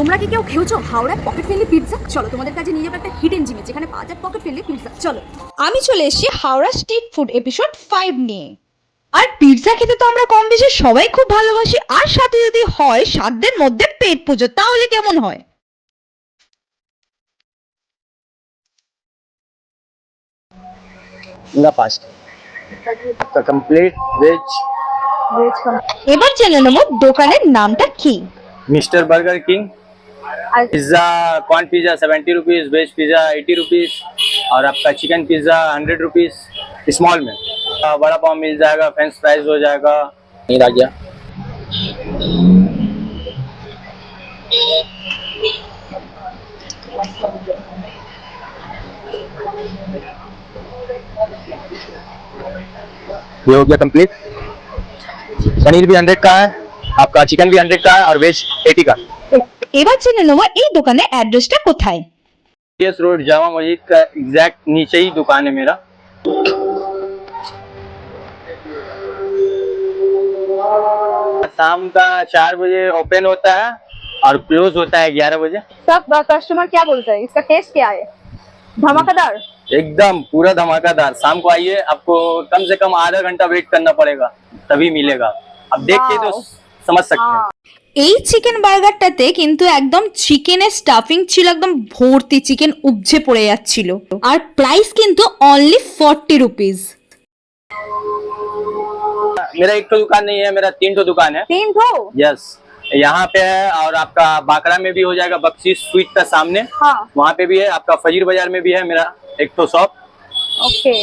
তোমরা কি কেউ খেয়েছো হাওড়ার পকেট ফ্রেন্ডলি পিৎজা? চলো তোমাদের কাছে নিয়ে যাবো একটা হিডেন জিনিস যেখানে পাওয়া যায় পকেট ফ্রেন্ডলি পিৎজা। চলো। আমি চলে এসেছি হাওড়া স্ট্রিট ফুড এপিসোড 5 নিয়ে। আর পিৎজা খেতে তো আমরা কম বেশি সবাই খুব ভালোবাসি, আর সাথে যদি হয় সাধ্যের মধ্যে পেট পুজো, তাহলে কেমন হয়? पूरा फास्ट का कंप्लीट वेज এবার জেনে নেবো দোকানের নামটা কি। Mister Burger King pizza corn pizza 70 rupees, veg pizza 80 rupees और आपका चिकन पिज्जा 100 रुपीज स्मॉल में। बड़ा पाव मिल जाएगा, फ्रेंच फ्राइज हो जाएगा। नहीं आ गया ये हो गया कंप्लीट। पनीर भी 100 का है, आपका चिकन भी 100 का है और वेज 80 का। এবার জেনে নেবো এই দোকানের অ্যাড্রেসটা কোথায়। यस रोड जामा मस्जिद का एग्जैक्ट नीचे ही दुकान है मेरा। शाम का 4 बजे ओपन होता है और क्लोज होता है 11 बजे। सब कस्टमर क्या बोलते हैं, इसका टेस्ट क्या है? धमाकेदार। एकदम पूरा धमाकेदार। शाम को आइए, आपको कम से कम आधा घंटा वेट करना पड़ेगा तभी मिलेगा। अब देख के तो समझ सकते हैं। এই চিকেন বার্গারটাতে কিন্তু একদম চিকেনের স্টাফিং ছিল, একদম ভর্তি চিকেন উপচে পড়ে যাচ্ছিল। আর প্রাইস কিন্তু অনলি 40 রুপিজ। मेरा एक तो दुकान नहीं है, मेरा 3 तो दुकान है। 3 ठो? यस, यहाँ पे है और आपका बाकड़ा में भी हो जाएगा, बख्शी स्वीट का सामने हाँ। वहाँ पे भी है, आपका फजीर बाजार में भी है मेरा एक तो शॉप। ओके।